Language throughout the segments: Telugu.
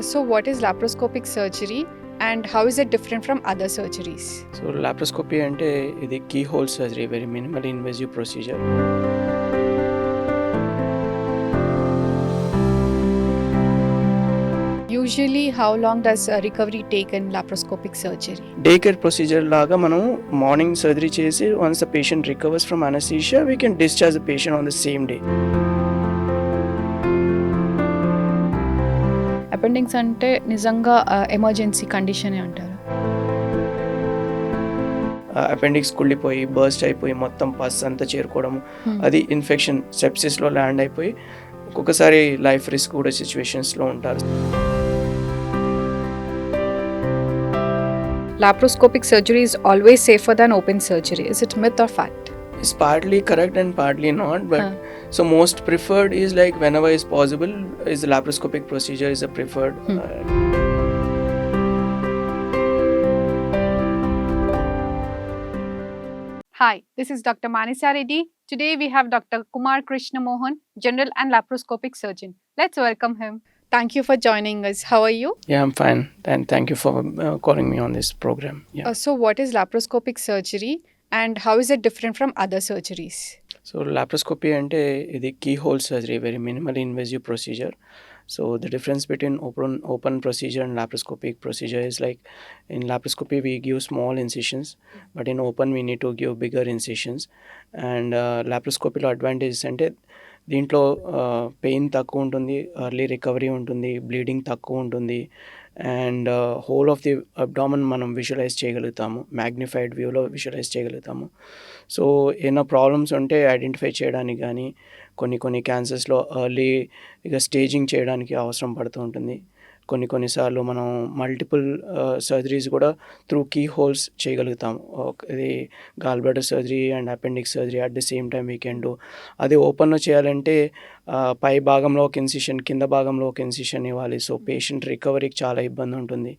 So what is laparoscopic surgery and how is it different from other surgeries? So laparoscopy ante idi keyhole surgery, very minimally invasive procedure. Usually how long does recovery take in laparoscopic surgery? Day care procedure laga మనం మార్నింగ్ సర్జరీ చేసి once the patient recovers from anesthesia we can discharge the patient on the same day. Appendix అంటే నిజంగా ఎమర్జెన్సీ కండిషన్ అంటారు. అపెండిక్స్ కుళ్ళిపోయి బర్స్ట్ అయిపోయి మొత్తం పస్ అంతా చేరుకోవడము, అది ఇన్ఫెక్షన్ సెప్సిస్లో ల్యాండ్ అయిపోయి ఒక్కొక్కసారి లైఫ్ రిస్క్ కూడా సిచ్యువేషన్స్లో ఉంటారు. Laparoscopic surgery is always safer than open surgery. Is it myth or fact? It's partly correct and partly not, but so most preferred is like whenever is possible is the laparoscopic procedure is a preferred. Hi, this is Dr. Manisa Reddy. Today we have Dr. Kumar Krishna general and laparoscopic surgeon. Let's welcome him. Thank you for joining us. How are you? Yeah, I'm fine, and thank you for calling me on this program. Yeah. So what is laparoscopic surgery and how is it different from other surgeries? So laparoscopy ante idi keyhole surgery, very minimally invasive procedure. So the difference between open procedure and laparoscopic procedure is like in laparoscopy we give small incisions, but in open we need to give bigger incisions. And laparoscopy lo advantages ante దీంట్లో పెయిన్ తక్కువ ఉంటుంది, ఎర్లీ రికవరీ ఉంటుంది, బ్లీడింగ్ తక్కువ ఉంటుంది, and whole of the abdomen మనం విజువలైజ్ చేయగలుగుతాము, మ్యాగ్నిఫైడ్ వ్యూలో విజువలైజ్ చేయగలుగుతాము. సో ఏమైనా ప్రాబ్లమ్స్ ఉంటే ఐడెంటిఫై చేయడానికి కానీ కొన్ని క్యాన్సర్స్లో ఎర్లీ స్టేజింగ్ చేయడానికి అవసరం పడుతూ ఉంటుంది. కొన్నిసార్లు మనం మల్టిపుల్ సర్జరీస్ కూడా త్రూ కీ హోల్స్ చేయగలుగుతాము. ఇది gall bladder surgery and appendix surgery at the same time we can do. అది ఓపెన్లో చేయాలంటే పై భాగంలో ఒక ఇన్సిషన్, కింద భాగంలో ఒక ఇన్సిషన్ ఇవ్వాలి. సో పేషెంట్ రికవరీకి చాలా ఇబ్బంది ఉంటుంది.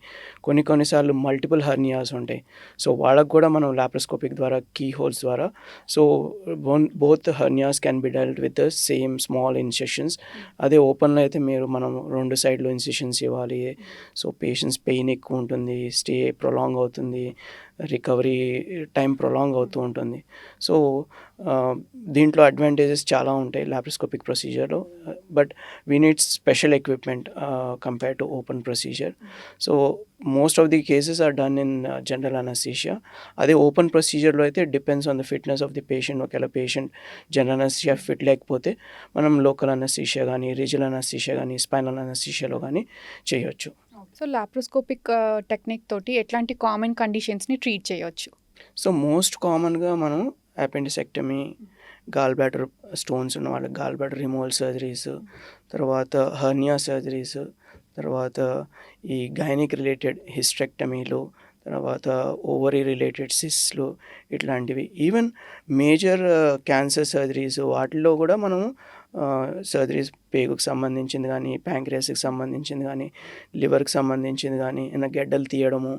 కొన్నిసార్లు మల్టిపుల్ హర్నియాస్ ఉంటాయి. సో వాళ్ళకు కూడా మనం లాప్రోస్కోపిక్ ద్వారా కీ హోల్స్ ద్వారా so both hernias can be dealt with the same small incisions. అదే ఓపెన్లో అయితే మనం రెండు సైడ్లో ఇన్సిషన్స్ ఇవ్వాలి. సో పేషెంట్స్ పెయిన్ ఎక్కువ ఉంటుంది, స్టే ప్రొలాంగ్ అవుతుంది, రికవరీ టైం ప్రొలాంగ్ అవుతూ ఉంటుంది. సో దీంట్లో అడ్వాంటేజెస్ చాలా ఉంటాయి లాప్రోస్కోపిక్ ప్రొసీజర్లో, but we need special equipment compare to open procedure. So most of the cases are done in general anaesthesia. అదే ఓపెన్ ప్రొసీజర్లో అయితే depends on the fitness of the patient. ఒకవేళ పేషెంట్ జనరల్ అనస్థీషియా ఫిట్ లేకపోతే మనం లోకల్ అనస్థీషియా కానీ, రీజనల్ అనస్థీషియా కానీ, స్పైనల్ అనస్థీషియాలో కానీ చేయొచ్చు. సో లాప్రోస్కోపిక్ టెక్నిక్ తోటి ఎట్లాంటి కామన్ కండిషన్స్ని ట్రీట్ చేయొచ్చు? సో మోస్ట్ కామన్గా మనం అపెండిసెక్టమీ, గాల్ బ్లాడర్ స్టోన్స్ ఉన్న వాళ్ళకి గాల్ బ్లాడర్ రిమూవల్ సర్జరీస్, తర్వాత హర్నియా సర్జరీస్, తర్వాత ఈ గైనిక్ రిలేటెడ్ హిస్టెక్టమీలు, తర్వాత ఓవరీ రిలేటెడ్ సిస్లు, ఇట్లాంటివి. ఈవెన్ మేజర్ క్యాన్సర్ సర్జరీస్ వాటిల్లో కూడా మనము సర్జరీస్ పేగుకు సంబంధించింది కానీ, ప్యాంక్రియాస్కి సంబంధించింది కానీ, లివర్కి సంబంధించింది కానీ, ఏమైనా గెడ్డలు తీయడము,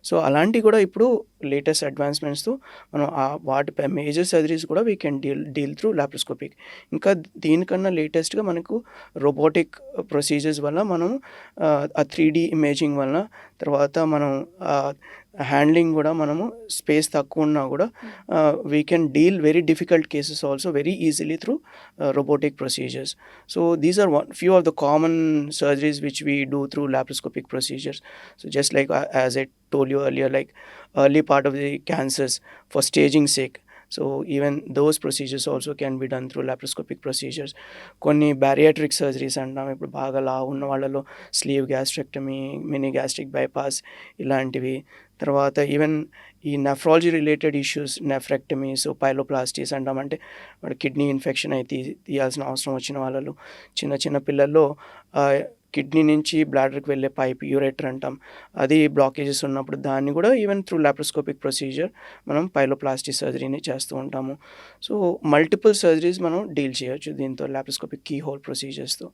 సో అలాంటివి కూడా ఇప్పుడు లేటెస్ట్ అడ్వాన్స్మెంట్స్తో మనం వాటి మేజర్ సర్జరీస్ కూడా we can deal through laparoscopic. ఇంకా దీనికన్నా లేటెస్ట్గా మనకు రోబోటిక్ ప్రొసీజర్స్ వల్ల మనం ఆ 3D ఇమేజింగ్ వల్ల, తర్వాత మనం హ్యాండ్లింగ్ కూడా మనము స్పేస్ తక్కువ ఉన్నా కూడా we can deal very difficult cases also very easily through robotic procedures. So these are few of the common surgeries which we do through laparoscopic procedures. So just like as I told you earlier, like early part of the cancers for staging sake, so even those procedures also can be done through laparoscopic procedures. కొన్ని బ్యారియాట్రిక్ సర్జరీస్ అంటాం, ఇప్పుడు బాగా లావు ఉన్న వాళ్ళలో slew gastrectomy, mini gastric bypass ఇలాంటివి. తర్వాత ఈవెన్ ఈ నెఫ్రాలజీ రిలేటెడ్ ఇష్యూస్, నెఫ్రెక్టమీస్, పైలోప్లాస్టీస్ అంటామంటే వాడు కిడ్నీ ఇన్ఫెక్షన్ అయితే తీయాల్సిన అవసరం వచ్చిన వాళ్ళలో, చిన్న పిల్లల్లో కిడ్నీ నుంచి బ్లాడర్కి వెళ్ళే పైప్ యూరేటర్ అంటాం, అది బ్లాకేజెస్ ఉన్నప్పుడు దాన్ని కూడా ఈవెన్ త్రూ లాప్రోస్కోపిక్ ప్రొసీజర్ మనం పైలోప్లాస్టీ సర్జరీని చేస్తూ ఉంటాము. సో మల్టిపుల్ సర్జరీస్ మనం డీల్ చేయొచ్చు దీంతో లాప్రోస్కోపిక్ కీ హోల్ ప్రొసీజర్స్తో.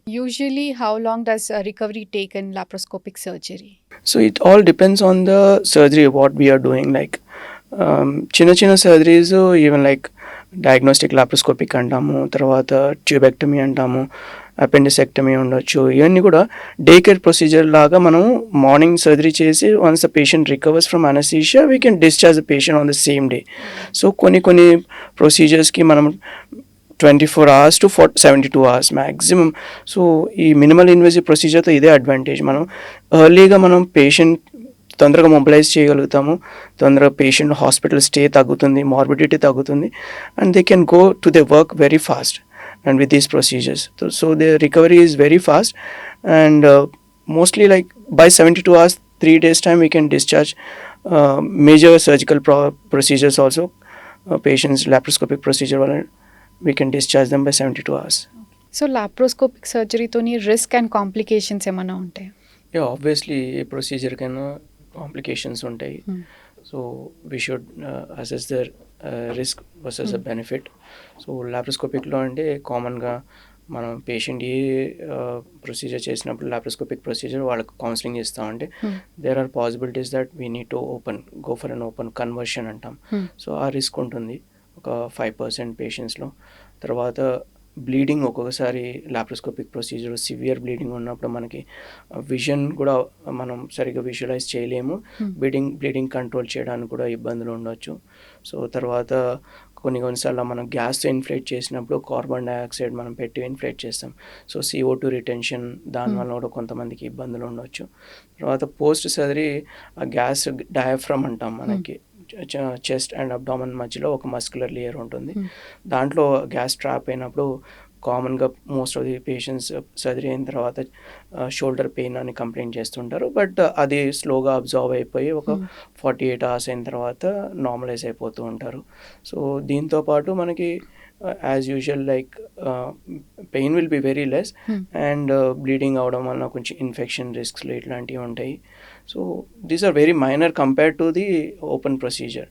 Usually how long does recovery take in laparoscopic surgery? So it all depends on the surgery what we are doing. Like చిన్న surgeries even like diagnostic laparoscopic అంటాము, తర్వాత ట్యూబెక్టమీ అంటాము, అపెండిసెక్టమీ ఉండొచ్చు. ఇవన్నీ కూడా డే కేర్ ప్రొసీజర్ లాగా మనం మార్నింగ్ సర్జరీ చేసి once the patient recovers from anaesthesia we can discharge the patient on the same day. So కొన్ని ప్రొసీజర్స్కి మనం 24 hours to 72 hours maximum. So ఈ మినిమల్ ఇన్వేజివ్ ప్రొసీజర్తో ఇదే అడ్వాంటేజ్. మనం ఎర్లీగా మనం పేషెంట్ తొందరగా మొబిలైజ్ చేయగలుగుతాము, తొందరగా పేషెంట్ హాస్పిటల్ స్టే తగ్గుతుంది, మార్బిడిటీ తగ్గుతుంది, and they can go to they work very fast and with these procedures. So the recovery is very fast, and mostly like by 72 hours, 3 days time we can discharge major surgical procedures also. Patients laparoscopic procedure we can discharge them by 72 hours. So laparoscopic సర్జరీతోని రిస్క్ అండ్ కాంప్లికేషన్స్ ఏమైనా ఉంటాయి? Yeah, obviously ఏ ప్రొసీజర్ కైనా కాంప్లికేషన్స్ ఉంటాయి. So we should assess the risk versus the benefit. So లాప్రోస్కోపిక్లో అంటే కామన్గా మనం పేషెంట్ ఏ ప్రొసీజర్ చేసినప్పుడు లాప్రోస్కోపిక్ ప్రొసీజర్ వాళ్ళకి కౌన్సిలింగ్ ఇస్తామంటే there are possibilities that we need to go for an open conversion అంటాం. సో ఆ రిస్క్ ఉంటుంది ఒక 5% పేషెంట్స్లో. తర్వాత బ్లీడింగ్ ఒక్కొక్కసారి లాప్రోస్కోపిక్ ప్రొసీజర్ సివియర్ బ్లీడింగ్ ఉన్నప్పుడు మనకి విజన్ కూడా మనం సరిగ్గా విజువలైజ్ చేయలేము, బ్లీడింగ్ కంట్రోల్ చేయడానికి కూడా ఇబ్బందులు ఉండొచ్చు. సో తర్వాత కొన్నిసార్లు మనం గ్యాస్తో ఇన్ఫ్లేట్ చేసినప్పుడు కార్బన్ డైఆక్సైడ్ మనం పెట్టి ఇన్ఫ్లేట్ చేస్తాం. సో CO2 రిటెన్షన్ దానివల్ల కూడా కొంతమందికి ఇబ్బందులు ఉండొచ్చు. తర్వాత పోస్ట్ సర్జరీ ఆ గ్యాస్ డయాఫ్రమ్ అంటాం, మనకి చెస్ట్ అండ్ అబ్డామన్ మధ్యలో ఒక మస్కులర్ లేయర్ ఉంటుంది. దాంట్లో గ్యాస్ ట్రాప్ అయినప్పుడు కామన్గా most of the patients surgery అయిన తర్వాత షోల్డర్ పెయిన్ అని కంప్లైంట్ చేస్తుంటారు. బట్ అది స్లోగా అబ్జర్వ్ అయిపోయి ఒక 48 hours అయిన తర్వాత నార్మలైజ్ అయిపోతూ ఉంటారు. సో దీంతోపాటు మనకి as usual like pain will be very less and bleeding అవడం వల్ల కొంచెం ఇన్ఫెక్షన్ రిస్క్లు ఇట్లాంటివి ఉంటాయి. So these are very minor compared to the open procedure.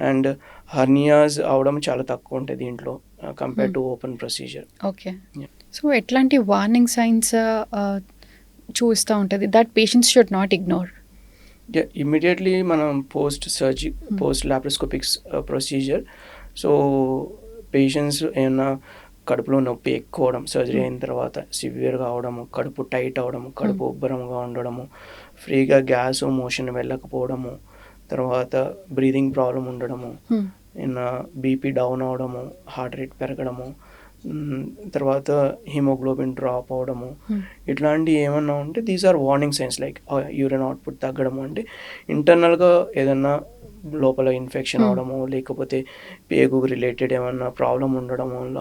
And hernias అవడం చాలా తక్కువ ఉంటాయి దీంట్లో compared to open procedure. Okay. So ఎట్లాంటి వార్నింగ్ సైన్స్ చూస్తూ ఉంటుంది that patients should not ignore? Immediately మనం post laparoscopic procedure, so patients ఏమైనా కడుపులో నొప్పి ఎక్కువ అవడం సర్జరీ అయిన తర్వాత సివియర్గా అవడము, కడుపు టైట్ అవడము, కడుపు ఉబ్బరంగా ఉండడము, ఫ్రీగా గ్యాస్ మోషన్ వెళ్ళకపోవడము, తర్వాత బ్రీదింగ్ ప్రాబ్లం ఉండడము, బీపీ డౌన్ అవడము, హార్ట్ రేట్ పెరగడము, తర్వాత హిమోగ్లోబిన్ డ్రాప్ అవడము, ఇట్లాంటివి ఏమన్నా ఉంటే these are warning signs. Like urine output తగ్గడము అంటే ఇంటర్నల్గా ఏదన్నా లోపల ఇన్ఫెక్షన్ అవడము, లేకపోతే పేగు రిలేటెడ్ ఏమన్నా ప్రాబ్లం ఉండడం వల్ల,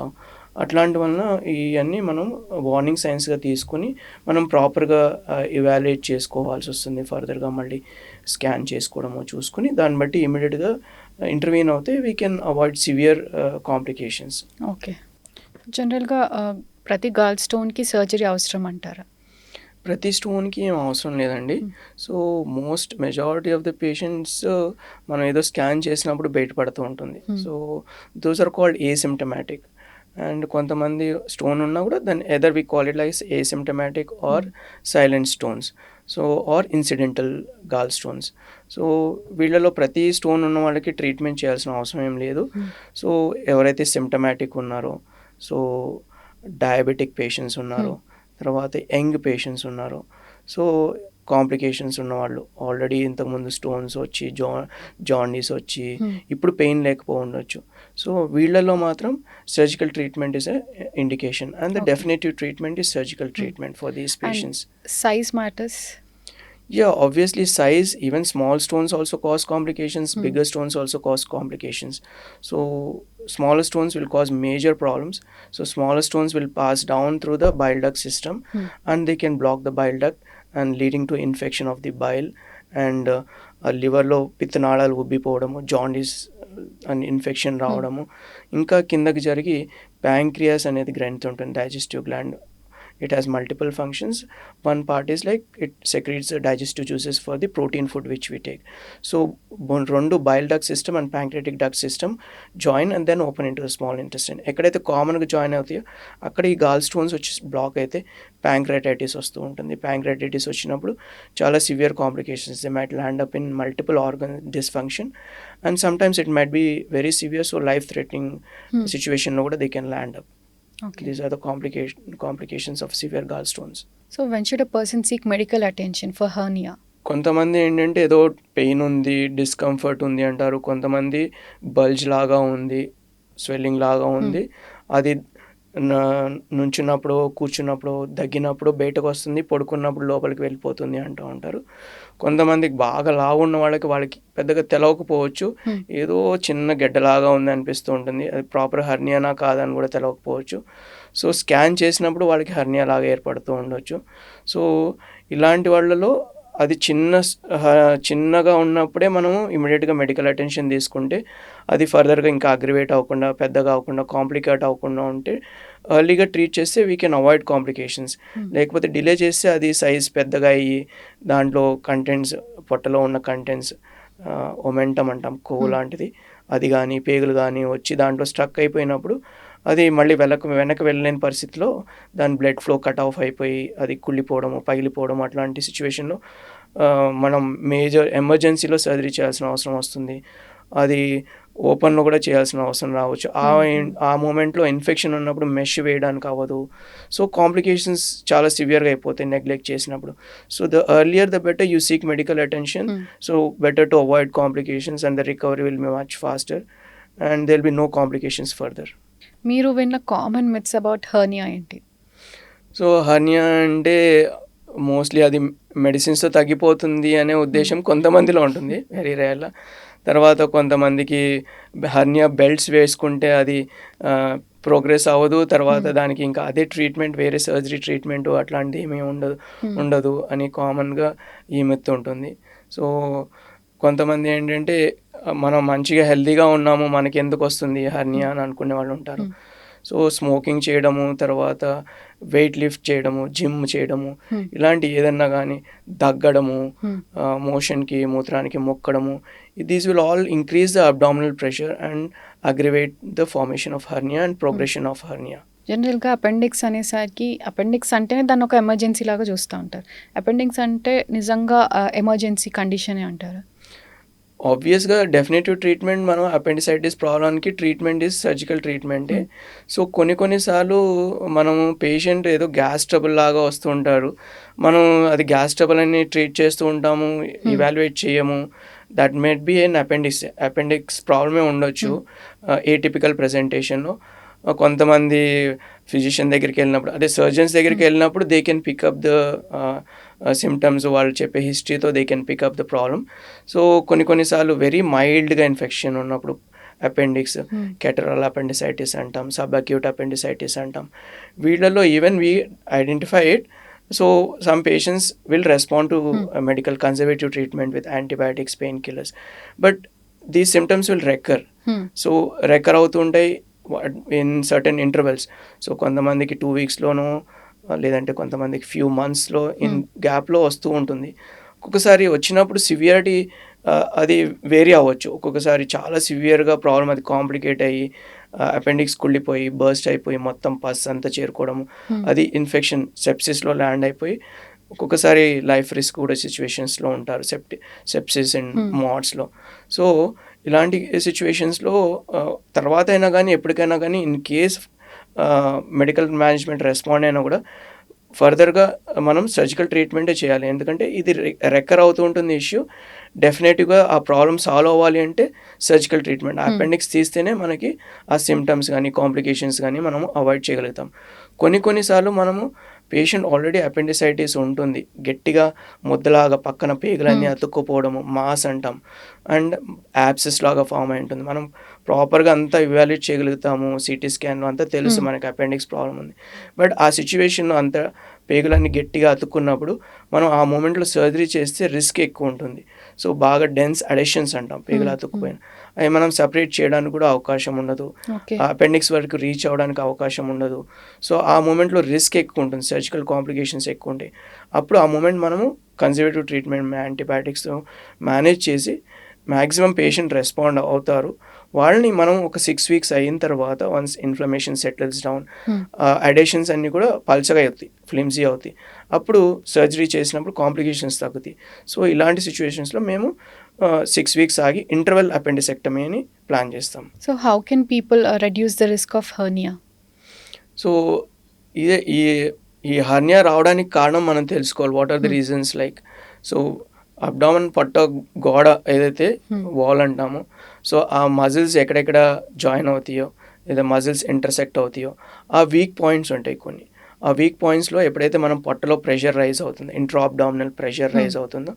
అట్లాంటి వలన ఇవన్నీ మనం వార్నింగ్ సైన్స్గా తీసుకొని మనం ప్రాపర్గా ఇవాల్యుయేట్ చేసుకోవాల్సి వస్తుంది. ఫర్దర్గా మళ్ళీ స్కాన్ చేసుకోవడము చూసుకుని దాన్ని బట్టి ఇమీడియట్గా ఇంటర్వ్యూన్ అవుతే we can avoid severe complications. Okay. జనరల్గా ప్రతి గాల్ స్టోన్కి సర్జరీ అవసరం అంటారా? ప్రతి స్టోన్కి ఏం అవసరం లేదండి. So majority of the patients మనం ఏదో స్కాన్ చేసినప్పుడు బయటపడుతూ ఉంటుంది. So those are called asymptomatic. And కొంతమంది స్టోన్ ఉన్నా కూడా దాన్ని either we call it like asymptomatic or silent stones, so or incidental gall stones. So వీళ్ళలో ప్రతి స్టోన్ ఉన్న వాళ్ళకి ట్రీట్మెంట్ చేయాల్సిన అవసరం ఏం లేదు. సో ఎవరైతే సిమ్టమాటిక్ ఉన్నారో, సో డయాబెటిక్ పేషెంట్స్ ఉన్నారో, తర్వాత యంగ్ పేషెంట్స్ ఉన్నారు, సో కాంప్లికేషన్స్ ఉన్నవాళ్ళు, ఆల్రెడీ ఇంతకుముందు స్టోన్స్ వచ్చి జాండీస్ వచ్చి ఇప్పుడు పెయిన్ లేకపోవచ్చు, సో వీళ్ళలో మాత్రం surgical treatment is a indication and the definitive treatment is surgical treatment for these patients. Size matters? Yeah, obviously size, even small stones also cause complications, bigger stones also cause complications. So smaller stones will cause major problems. So smaller stones will pass down through the bile duct system and they can block the bile duct and leading to infection of the bile and liver లో పిత్తనాళాలు ఉబ్బిపోవడము, జాండీస్ అండ్ ఇన్ఫెక్షన్ రావడము. ఇంకా కిందకి జరిగి ప్యాంక్రియాస్ అనేది గ్రంథి ఉంటుంది, digestive gland. It has multiple functions. One part is like it secretes the digestive juices for the protein food which we take. So రెండు bile duct system and pancreatic duct system join and then open into the small intestine. ఎక్కడైతే కామన్గా జాయిన్ అవుతాయో అక్కడ ఈ గాల్ స్టోన్స్ వచ్చి బ్లాక్ అయితే ప్యాంక్రెటైటిస్ వస్తూ ఉంటుంది. ప్యాంక్రెటైటిస్ వచ్చినప్పుడు చాలా severe complications, they might land up in multiple organ dysfunction and sometimes it might be very severe, so life threatening సిచ్యువేషన్లో కూడా they can land up. Okay. These are the complications of severe gallstones. So when should a person seek medical attention for hernia? కొంతమంది ఏంటంటే ఏదో పెయిన్ ఉంది, డిస్కంఫర్ట్ ఉంది అంటారు. కొంతమంది బల్జ్ లాగా ఉంది, స్వెల్లింగ్ లాగా ఉంది, అది నుంచున్నప్పుడు, కూర్చున్నప్పుడు, దగ్గినప్పుడు బయటకు వస్తుంది, పడుకున్నప్పుడు లోపలికి వెళ్ళిపోతుంది అంటూ ఉంటారు. కొంతమందికి బాగా లావు ఉన్న వాళ్ళకి పెద్దగా తెలవకపోవచ్చు, ఏదో చిన్న గెడ్డలాగా ఉంది అనిపిస్తూ ఉంటుంది. అది ప్రాపర్ హర్నియానా కాదని కూడా తెలవకపోవచ్చు. సో స్కాన్ చేసినప్పుడు వాళ్ళకి హర్నియా లాగా ఏర్పడుతూ ఉండొచ్చు. సో ఇలాంటి వాళ్ళలో అది చిన్నగా ఉన్నప్పుడే మనము ఇమీడియట్గా మెడికల్ అటెన్షన్ తీసుకుంటే అది ఫర్దర్గా ఇంకా అగ్రివేట్ అవ్వకుండా, పెద్దగా అవ్వకుండా, కాంప్లికేట్ అవ్వకుండా ఉంటే ఎర్లీగా ట్రీట్ చేస్తే వీ కెన్ అవాయిడ్ కాంప్లికేషన్స్. లేకపోతే డిలే చేస్తే అది సైజ్ పెద్దగా అయ్యి దాంట్లో కంటెంట్స్, పొట్టలో ఉన్న కంటెంట్స్, ఒమెంటం అంటాం, కొవ్వు లాంటిది, అది కానీ పేగులు కానీ వచ్చి దాంట్లో స్ట్రక్ అయిపోయినప్పుడు అది మళ్ళీ వెనక్కి వెళ్ళలేని పరిస్థితిలో దాని బ్లడ్ ఫ్లో కట్ ఆఫ్ అయిపోయి అది కుళ్ళిపోవడము, పగిలిపోవడం, అట్లాంటి సిచ్యువేషన్లో మనం మేజర్ ఎమర్జెన్సీలో సర్జరీ చేయాల్సిన అవసరం వస్తుంది. అది ఓపెన్లో కూడా చేయాల్సిన అవసరం రావచ్చు. ఆ మూమెంట్లో ఇన్ఫెక్షన్ ఉన్నప్పుడు మెష్ వేయడానికి అవ్వదు. సో కాంప్లికేషన్స్ చాలా సివియర్గా అయిపోతాయి నెగ్లెక్ట్ చేసినప్పుడు. So the earlier the better you seek medical attention. So better to avoid complications and the recovery will be much faster and there will be no complications further. మీరు విన్న కామన్ మిత్స్ అబౌట్ హర్నియా ఏంటి? సో హర్నియా అంటే మోస్ట్లీ అది మెడిసిన్స్తో తగ్గిపోతుంది అనే ఉద్దేశం కొంతమందిలో ఉంటుంది, వెరీ రేర్గా. తర్వాత కొంతమందికి హర్నియా బెల్ట్స్ వేసుకుంటే అది ప్రోగ్రెస్ అవ్వదు, తర్వాత దానికి ఇంకా అదే ట్రీట్మెంట్, వేరే సర్జరీ ట్రీట్మెంట్ అట్లాంటివి ఏమీ ఉండదు అని కామన్గా ఈ మిత్ ఉంటుంది. సో కొంతమంది ఏంటంటే మనం మంచిగా హెల్తీగా ఉన్నాము, మనకి ఎందుకు వస్తుంది హర్నియా అని అనుకునే వాళ్ళు ఉంటారు. సో స్మోకింగ్ చేయడము, తర్వాత వెయిట్ లిఫ్ట్ చేయడము, జిమ్ చేయడము, ఇలాంటి ఏదన్నా కానీ, దగ్గడము, మోషన్కి, మూత్రానికి మొక్కడము, these will all increase the abdominal pressure and aggravate the formation of hernia and progression of hernia. జనరల్గా అపెండిక్స్ అనేసరికి అపెండిక్స్ అంటేనే దాన్ని ఒక ఎమర్జెన్సీ లాగా చూస్తూ ఉంటారు. అపెండిక్స్ అంటే నిజంగా ఎమర్జెన్సీ కండిషనే అంటారు? ఆబ్వియస్గా డెఫినేటివ్ ట్రీట్మెంట్ మనం అపెండిసైటిస్ ప్రాబ్లంకి ట్రీట్మెంట్ ఈజ్ సర్జికల్ ట్రీట్మెంటే. సో కొన్నిసార్లు మనము పేషెంట్ ఏదో గ్యాస్ ట్రబుల్ లాగా వస్తుంటారు, మనం అది గ్యాస్ ట్రబుల్ అని ట్రీట్ చేస్తూ ఉంటాము, ఇవాల్యుయేట్ చేయము. That may be an appendix ప్రాబ్లమే ఉండొచ్చు ఏటిపికల్ ప్రెజెంటేషన్లో. కొంతమంది ఫిజిషియన్ దగ్గరికి వెళ్ళినప్పుడు, అదే సర్జన్స్ దగ్గరికి వెళ్ళినప్పుడు they can pick up the symptoms, వాళ్ళు చెప్పే హిస్టరీతో they can pick up the problem. So కొన్నిసార్లు వెరీ మైల్డ్గా ఇన్ఫెక్షన్ ఉన్నప్పుడు అపెండిక్స్, కెటరల్ అపెండిసైటిస్ అంటాం, సబ్ అక్యూట్ అపెండిసైటిస్ అంటాం, వీళ్ళలో even we identify it. So some patients will respond to medical conservative treatment with antibiotics, painkillers, but these symptoms will recur. So recur అవుతుంటాయి ఇన్ సర్టెన్ ఇంటర్వెల్స్. సో కొంతమందికి 2 వీక్స్లోనో, లేదంటే కొంతమందికి ఫ్యూ మంత్స్లో ఇన్ గ్యాప్లో వస్తూ ఉంటుంది. ఒక్కొక్కసారి వచ్చినప్పుడు సివియారిటీ అది వేరీ అవ్వచ్చు. ఒక్కొక్కసారి చాలా సివియర్గా ప్రాబ్లం అది కాంప్లికేట్ అయ్యి అపెండిక్స్ కుళ్ళిపోయి బర్స్ట్ అయిపోయి మొత్తం పస్ అంతా చేరుకోవడము, అది ఇన్ఫెక్షన్ సెప్సిస్లో ల్యాండ్ అయిపోయి ఒక్కొక్కసారి లైఫ్ రిస్క్ కూడా సిచ్యువేషన్స్లో ఉంటారు, సెప్సిస్ అండ్ మాడ్స్లో. సో ఇలాంటి సిచ్యువేషన్స్లో తర్వాత అయినా కానీ, ఎప్పటికైనా కానీ, in case medical management respond అయినా కూడా ఫర్దర్గా మనం సర్జికల్ ట్రీట్మెంటే చేయాలి. ఎందుకంటే ఇది రెక్కర్ అవుతూ ఉంటుంది ఇష్యూ. డెఫినెట్గా ఆ ప్రాబ్లమ్ సాల్వ్ అవ్వాలి అంటే సర్జికల్ ట్రీట్మెంట్. అపెండిక్స్ తీస్తేనే మనకి ఆ సిమ్టమ్స్ కానీ, కాంప్లికేషన్స్ కానీ మనము అవాయిడ్ చేయగలుగుతాం. కొన్నిసార్లు మనము పేషెంట్ ఆల్రెడీ అపెండిసైటిస్ ఉంటుంది, గట్టిగా ముద్దలాగా పక్కన పేగులన్నీ అతుక్కుపోవడము, మాస్ అంటాం, అండ్ యాబ్సెస్ లాగా ఫామ్ అయి ఉంటుంది. మనం ప్రాపర్గా అంతా ఇవాల్యుయేట్ చేయగలుగుతాము, సిటీ స్కాన్లో అంతా తెలుసు మనకి అపెండిక్స్ ప్రాబ్లం ఉంది. బట్ ఆ సిచ్యువేషన్లో అంతా పేగులన్నీ గట్టిగా అతుక్కున్నప్పుడు మనం ఆ మూమెంట్లో సర్జరీ చేస్తే రిస్క్ ఎక్కువ ఉంటుంది. సో బాగా డెన్స్ అడెషన్స్ అంటాం, పేగులు అతుక్కుపోయిన అవి మనం సపరేట్ చేయడానికి కూడా అవకాశం ఉండదు, అపెండిక్స్ వరకు రీచ్ అవ్వడానికి అవకాశం ఉండదు. సో ఆ మూమెంట్లో రిస్క్ ఎక్కువ ఉంటుంది, సర్జికల్ కాంప్లికేషన్స్ ఎక్కువ ఉంటాయి. అప్పుడు ఆ మూమెంట్ మనము కన్జర్వేటివ్ ట్రీట్మెంట్, యాంటీబయాటిక్స్ మేనేజ్ చేసి మ్యాక్సిమం పేషెంట్ రెస్పాండ్ అవుతారు. వాళ్ళని మనం ఒక 6 వీక్స్ అయిన తర్వాత, once inflammation settles down, adhesions అన్నీ కూడా పల్చగా అవుతాయి, ఫ్లిమ్సీ అవుతాయి, అప్పుడు సర్జరీ చేసినప్పుడు కాంప్లికేషన్స్ తగ్గుతాయి. సో ఇలాంటి సిచ్యువేషన్స్లో మేము 6 వీక్స్ ఆగి ఇంటర్వెల్ అపెండిసెక్టమీ అని ప్లాన్ చేస్తాం. So how can people reduce the risk of hernia? సో ఇదే ఈ ఈ హర్నియా రావడానికి కారణం మనం తెలుసుకోవాలి. What are the reasons like. So abdomen పొట్ట గోడ ఏదైతే వాల్ అంటామో, సో ఆ మజిల్స్ ఎక్కడెక్కడ జాయిన్ అవుతాయో లేదా మజిల్స్ ఇంటర్సెక్ట్ అవుతాయో ఆ వీక్ పాయింట్స్ ఉంటాయి కొన్ని. ఆ వీక్ పాయింట్స్లో ఎప్పుడైతే మనం పొట్టలో ప్రెషర్ రైజ్ అవుతుందో, ఇంట్రా అబ్డామినల్ ప్రెషర్ రైజ్ అవుతుందో,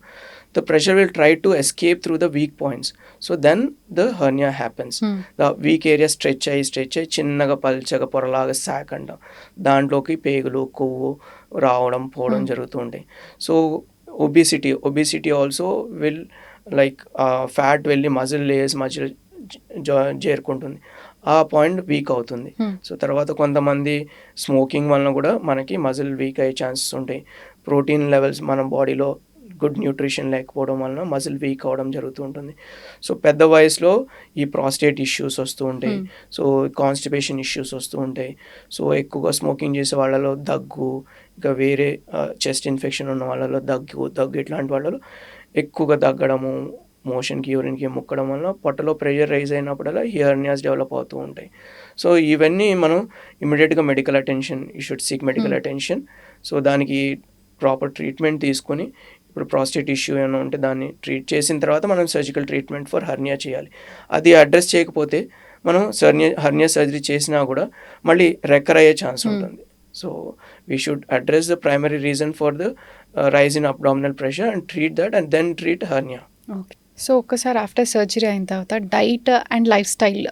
the pressure will try to escape through the weak points. So then the hernia happens. The weak area stretch అయ్యి చిన్నగా పల్చగా పొరలాగా సాక్ అంటాం. దాంట్లోకి పేగులు కొవ్వు రావడం పోవడం జరుగుతూ ఉంటాయి. So obesity also will like fat వెళ్ళి మజిల్ లేయర్స్ మధ్యలో చేరుకుంటుంది. ఆ పాయింట్ వీక్ అవుతుంది. సో తర్వాత కొంతమంది స్మోకింగ్ వలన కూడా మనకి మజిల్ వీక్ అయ్యే ఛాన్సెస్ ఉంటాయి. ప్రోటీన్ లెవెల్స్ మన బాడీలో గుడ్ న్యూట్రిషన్ లేకపోవడం వలన మజిల్ వీక్ అవ్వడం జరుగుతూ ఉంటుంది. సో పెద్ద వయసులో ఈ ప్రాస్టేట్ ఇష్యూస్ వస్తూ ఉంటాయి. సో కాన్స్టిపేషన్ ఇష్యూస్ వస్తూ ఉంటాయి. సో ఎక్కువగా స్మోకింగ్ చేసే వాళ్ళలో దగ్గు, ఇంకా వేరే చెస్ట్ ఇన్ఫెక్షన్ ఉన్న వాళ్ళలో దగ్గు ఇట్లాంటి వాళ్ళలో ఎక్కువగా దగ్గడము, మోషన్కి యూరిన్కి ముక్కడం వల్ల పొట్టలో ప్రెషర్ రైజ్ అయినప్పుడల్లా హెర్నియాస్ డెవలప్ అవుతూ ఉంటాయి. సో ఇవన్నీ మనం ఇమీడియట్గా medical attention, you should seek medical attention. So దానికి ప్రాపర్ ట్రీట్మెంట్ తీసుకొని, ఇప్పుడు ప్రాస్టేట్ ఇష్యూ ఏమైనా ఉంటే దాన్ని ట్రీట్ చేసిన తర్వాత మనం సర్జికల్ ట్రీట్మెంట్ ఫర్ హర్నియా చేయాలి. అది అడ్రస్ చేయకపోతే మనం హర్నియా సర్జరీ చేసినా కూడా మళ్ళీ రెక్కర్ అయ్యే ఛాన్స్ ఉంటుంది. So we should address the primary reason for the rise in abdominal pressure and treat that and then treat hernia. Okay. So ఒక్కసారి ఆఫ్టర్ సర్జరీ అయిన తర్వాత డైట్ అండ్ లైఫ్ స్టైల్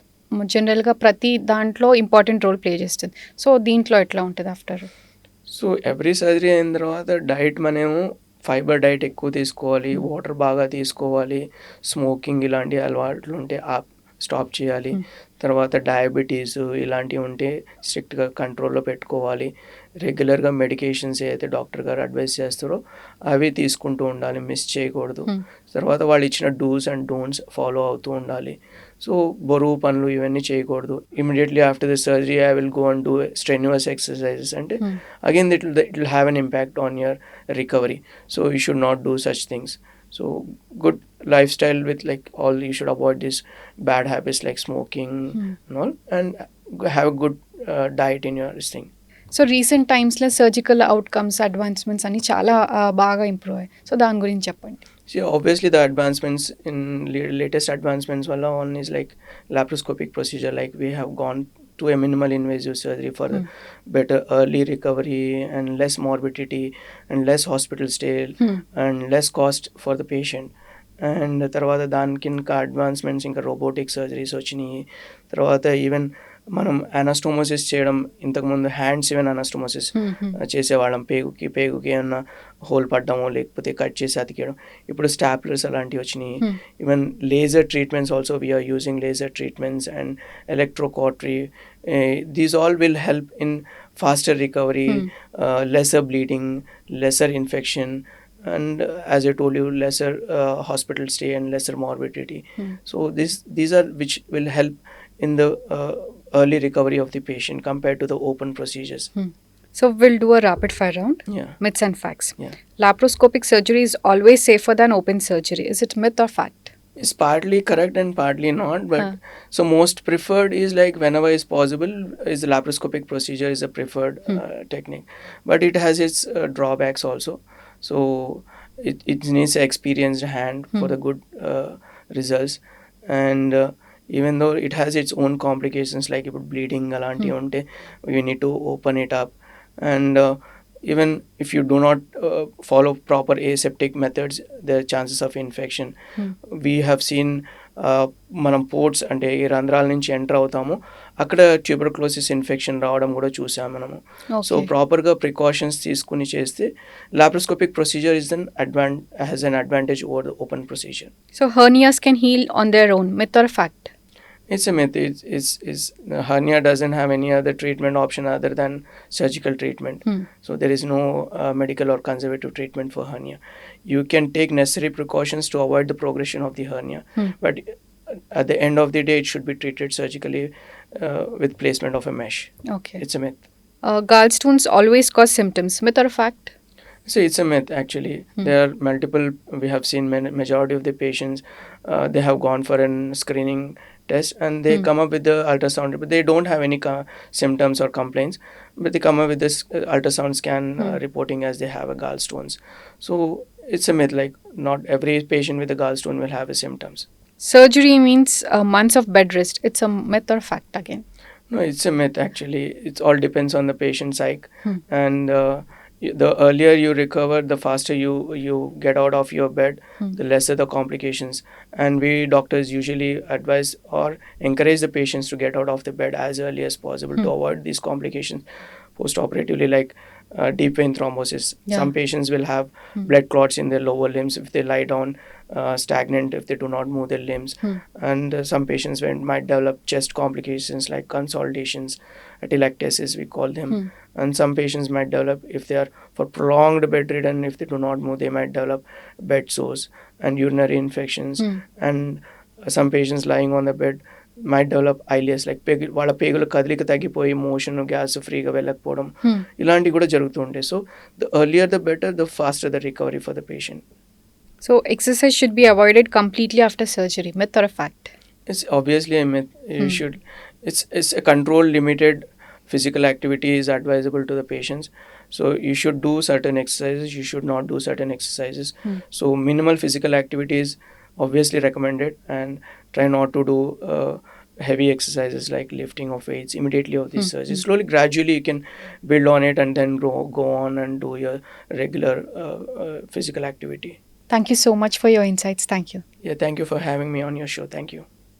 జనరల్గా ప్రతి దాంట్లో ఇంపార్టెంట్ రోల్ ప్లే చేస్తుంది. సో దీంట్లో ఎట్లా ఉంటుంది ఆఫ్టర్? సో ఎవ్రీ సర్జరీ అయిన తర్వాత డైట్ మనము ఫైబర్ డైట్ ఎక్కువ తీసుకోవాలి, వాటర్ బాగా తీసుకోవాలి, స్మోకింగ్ ఇలాంటి అలవాట్లు ఉంటే స్టాప్ చేయాలి. తర్వాత డయాబెటీస్ ఇలాంటివి ఉంటే స్ట్రిక్ట్గా కంట్రోల్లో పెట్టుకోవాలి. రెగ్యులర్గా మెడికేషన్స్ ఏదైతే డాక్టర్ గారు అడ్వైస్ చేస్తారో అవి తీసుకుంటూ ఉండాలి, మిస్ చేయకూడదు. తర్వాత వాళ్ళు ఇచ్చిన డూస్ అండ్ డోంట్స్ ఫాలో అవుతూ ఉండాలి. సో బరువు పనులు ఇవన్నీ చేయకూడదు. Immediately after the surgery I will go and do strenuous exercises అంటే again it will have an impact on your recovery. So you should not do such things. So good lifestyle with like all, you should avoid these bad habits like smoking and all, and have a good diet in your this thing. So recent టైమ్స్లో సర్జికల్ అవుట్కమ్స్ అడ్వాన్స్మెంట్స్ అని చాలా బాగా ఇంప్రూవ్ అయ్యాయి. సో దాని గురించి చెప్పండి. See, obviously the advancements in latest advancements wala one is like laparoscopic procedure, like we have gone to a minimal invasive surgery for better early recovery and less morbidity and less hospital stay and less cost for the patient. And తర్వాత దానికి ఇంకా అడ్వాన్స్మెంట్స్ ఇంకా రోబోటిక్ సర్జరీస్ వచ్చినాయి. తర్వాత ఈవెన్ మనం అనాస్టోమోసిస్ చేయడం, ఇంతకుముందు హ్యాండ్స్ ఈవెన్ అనాస్టోమోసిస్ చేసేవాళ్ళం, పేగుకి ఏమన్నా హోల్ పడ్డమో లేకపోతే కట్ చేసి అతికేయడం. ఇప్పుడు స్టాప్లర్స్ అలాంటివి వచ్చినాయి. Even laser treatments also we are using laser treatments and electrocautery. These all will help in faster recovery, lesser bleeding, lesser infection, and as I told you, lesser hospital stay and lesser morbidity. So these are which will help in the early recovery of the patient compared to the open procedures. So we'll do a rapid fire round. Yeah. Myths and facts. Yeah. Laparoscopic surgery is always safer than open surgery. Is it myth or fact? It's partly correct and partly not, but so most preferred is like whenever is possible is the laparoscopic procedure is a preferred technique, but it has its drawbacks also. So it needs an experienced hand for the good results, and even though it has its own complications like bleeding alanti unte you need to open it up, and even if you do not follow proper aseptic methods, there are chances of infection. We have seen మనం పోర్ట్స్ అంటే ఈ రంధ్రాల నుంచి ఎంటర్ అవుతాము, అక్కడ ట్యూబర్క్లోసిస్ ఇన్ఫెక్షన్ రావడం కూడా చూసాము మనము. సో ప్రాపర్గా ప్రికాషన్స్ తీసుకుని చేస్తే laparoscopic procedure has an advantage over the open procedure. So hernias can heal on their own. Myth or fact? It's a myth. It's hernia doesn't have any other treatment option other than surgical treatment. So there is no medical or conservative treatment for hernia. You can take necessary precautions to avoid the progression of the hernia, but at the end of the day, it should be treated surgically with placement of a mesh. Okay. It's a myth. Gallstones always cause symptoms. Myth or fact? So it's a myth actually. There are multiple. We have seen majority of the patients they have gone for a screening test, and they come up with the ultrasound, but they don't have any symptoms or complaints, but they come up with this ultrasound scan reporting as they have a gallstones. So it's a myth, like not every patient with a gallstone will have a symptoms. Surgery means months of bed rest. It's a myth or fact again? No, it's a myth actually. It all depends on the patient psyche, and the earlier you recover, the faster you get out of your bed, the lesser the complications. And we doctors usually advise or encourage the patients to get out of the bed as early as possible to avoid these complications post-operatively, like deep vein thrombosis. Some patients will have blood clots in their lower limbs if they lie down stagnant, if they do not move their limbs. And some patients might develop chest complications like consolidations, atelectasis we call them. And some patients might develop, if they are for prolonged bedridden, if they do not move, they might develop bed sores and urinary infections. And some patients lying on the bed might develop ileus, like వాళ్ళ పేగుల కదలిక తగ్గిపోయి మోషన్ గ్యాస్ ఫ్రీగా వెళ్ళకపోవడం, ఇలాంటివి కూడా జరుగుతూ ఉంటాయి. So the earlier the better, the faster the recovery for the patient. So exercise should be avoided completely after surgery. Myth or a fact? It's obviously a myth. You should. It's a controlled, limited physical activity is advisable to the patients. So you should do certain exercises. You should not do certain exercises. So minimal physical activity is obviously recommended, and try not to do heavy exercises like lifting of weights immediately of this surgery. Slowly, gradually, you can build on it and then go on and do your regular physical activity. Thank you so much for your insights. Thank you. Yeah, thank you for having me on your show. Thank you.